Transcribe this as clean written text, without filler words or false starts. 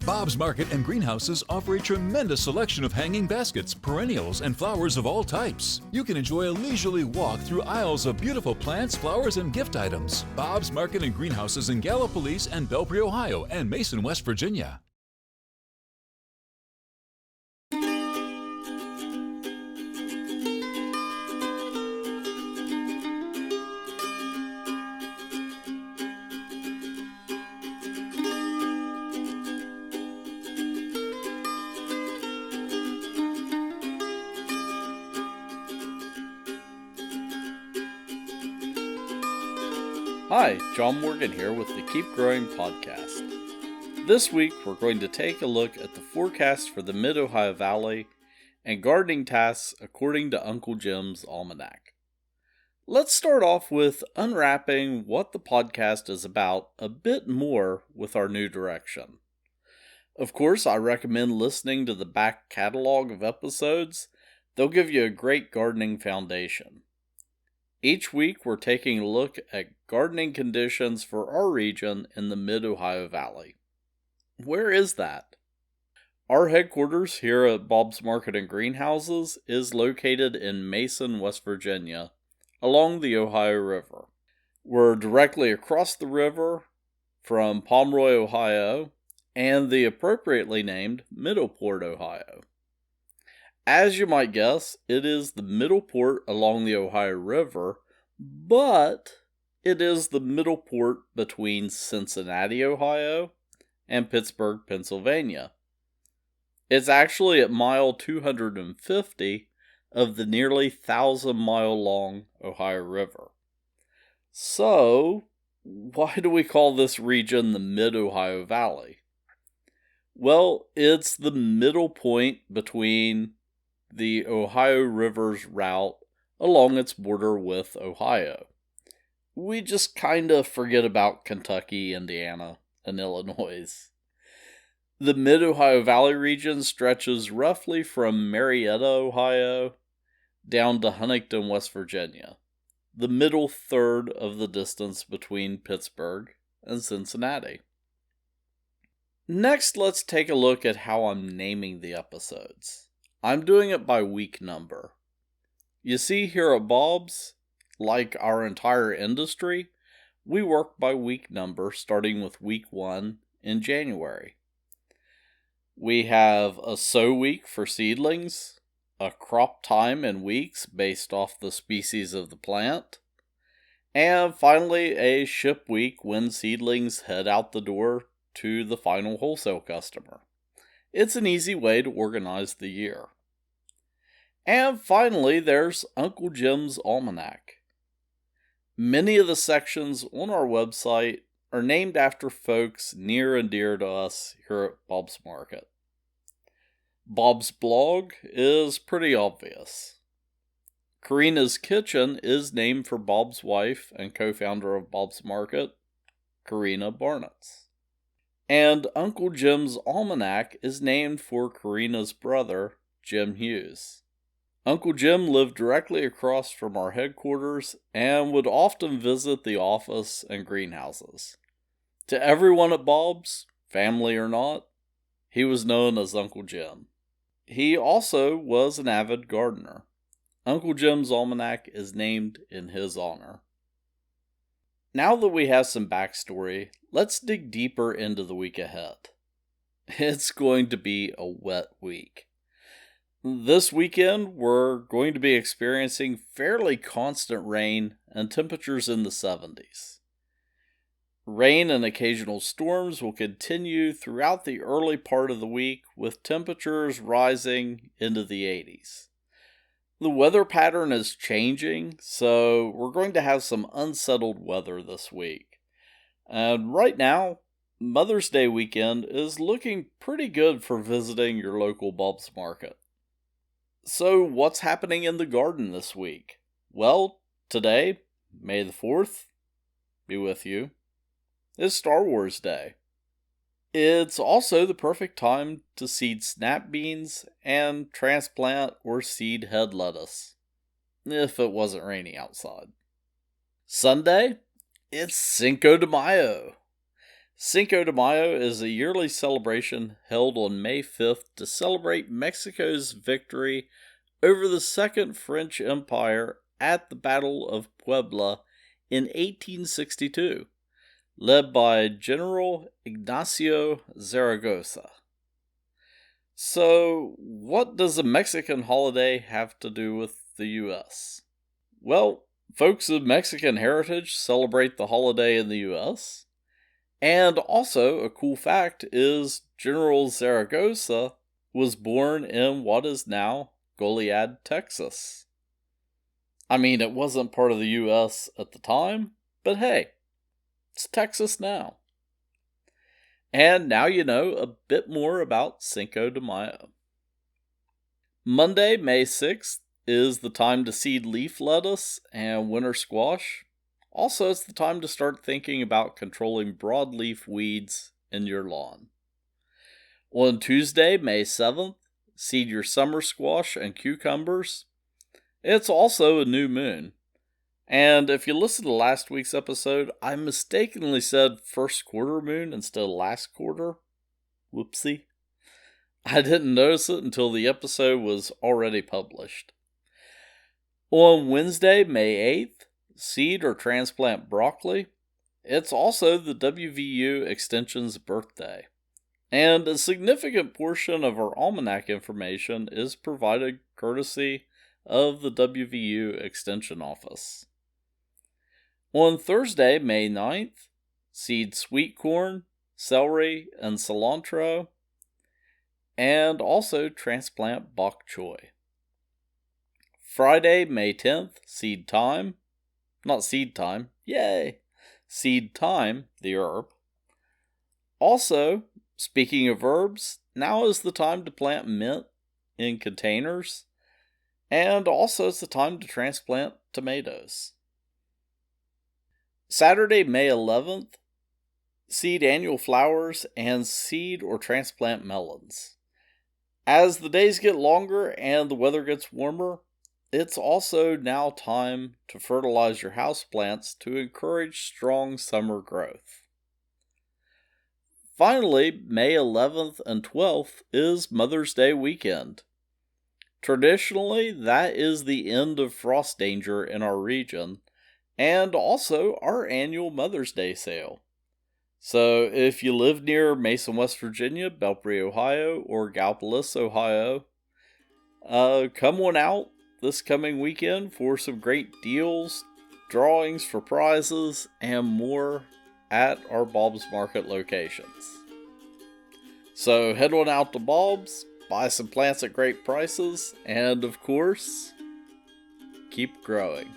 Bob's Market and Greenhouses offer a tremendous selection of hanging baskets, perennials, and flowers of all types. You can enjoy a leisurely walk through aisles of beautiful plants, flowers, and gift items. Bob's Market and Greenhouses in Gallipolis and Belpre, Ohio, and Mason, West Virginia. Hi, John Morgan here with the Keep Growing podcast. This week we're going to take a look at the forecast for the Mid-Ohio Valley and gardening tasks according to Uncle Jim's Almanac. Let's start off with unwrapping what the podcast is about a bit more with our new direction. Of course, I recommend listening to the back catalog of episodes. They'll give you a great gardening foundation. Each week, we're taking a look at gardening conditions for our region in the Mid-Ohio Valley. Where is that? Our headquarters here at Bob's Market and Greenhouses is located in Mason, West Virginia, along the Ohio River. We're directly across the river from Pomeroy, Ohio, and the appropriately named Middleport, Ohio. As you might guess, it is the middle port along the Ohio River, but it is the middle port between Cincinnati, Ohio, and Pittsburgh, Pennsylvania. It's actually at mile 250 of the nearly 1,000-mile-long Ohio River. So, why do we call this region the Mid-Ohio Valley? Well, it's the middle point between the Ohio River's route along its border with Ohio. We just kind of forget about Kentucky, Indiana, and Illinois. The Mid-Ohio Valley region stretches roughly from Marietta, Ohio, down to Huntington, West Virginia, the middle third of the distance between Pittsburgh and Cincinnati. Next, let's take a look at how I'm naming the episodes. I'm doing it by week number. You see here at Bob's, like our entire industry, we work by week number starting with week 1 in January. We have a sow week for seedlings, a crop time in weeks based off the species of the plant, and finally a ship week when seedlings head out the door to the final wholesale customer. It's an easy way to organize the year. And finally, there's Uncle Jim's Almanac. Many of the sections on our website are named after folks near and dear to us here at Bob's Market. Bob's blog is pretty obvious. Karina's Kitchen is named for Bob's wife and co-founder of Bob's Market, Karina Barnitz. And Uncle Jim's Almanac is named for Karina's brother, Jim Hughes. Uncle Jim lived directly across from our headquarters and would often visit the office and greenhouses. To everyone at Bob's, family or not, he was known as Uncle Jim. He also was an avid gardener. Uncle Jim's Almanac is named in his honor. Now that we have some backstory, let's dig deeper into the week ahead. It's going to be a wet week. This weekend, we're going to be experiencing fairly constant rain and temperatures in the 70s. Rain and occasional storms will continue throughout the early part of the week, with temperatures rising into the 80s. The weather pattern is changing, so we're going to have some unsettled weather this week. And right now, Mother's Day weekend is looking pretty good for visiting your local Bob's Market. So what's happening in the garden this week? Well, today, May the 4th, be with you, is Star Wars Day. It's also the perfect time to seed snap beans and transplant or seed head lettuce, if it wasn't raining outside. Sunday, it's Cinco de Mayo. Cinco de Mayo is a yearly celebration held on May 5th to celebrate Mexico's victory over the Second French Empire at the Battle of Puebla in 1862, led by General Ignacio Zaragoza. So, what does a Mexican holiday have to do with the U.S.? Well, folks of Mexican heritage celebrate the holiday in the U.S., and also, a cool fact is General Zaragoza was born in what is now Goliad, Texas. I mean, it wasn't part of the U.S. at the time, but hey, it's Texas now. And now you know a bit more about Cinco de Mayo. Monday, May 6th, is the time to seed leaf lettuce and winter squash. Also, it's the time to start thinking about controlling broadleaf weeds in your lawn. On Tuesday, May 7th, seed your summer squash and cucumbers. It's also a new moon. And if you listen to last week's episode, I mistakenly said first quarter moon instead of last quarter. Whoopsie. I didn't notice it until the episode was already published. On Wednesday, May 8th, seed or transplant broccoli. It's also the WVU Extension's birthday. And a significant portion of our almanac information is provided courtesy of the WVU Extension Office. On Thursday, May 9th, seed sweet corn, celery, and cilantro, and also transplant bok choy. Friday, May 10th, seed thyme. Not seed thyme, yay! Seed thyme, the herb. Also, speaking of herbs, now is the time to plant mint in containers, and also it's the time to transplant tomatoes. Saturday, May 11th, seed annual flowers and seed or transplant melons. As the days get longer and the weather gets warmer, it's also now time to fertilize your houseplants to encourage strong summer growth. Finally, May 11th and 12th is Mother's Day weekend. Traditionally, that is the end of frost danger in our region, and also our annual Mother's Day sale. So if you live near Mason, West Virginia, Belpre, Ohio, or Gallipolis, Ohio, come on out this coming weekend for some great deals, drawings for prizes, and more at our Bob's Market locations. So head on out to Bob's, buy some plants at great prices, and of course, keep growing.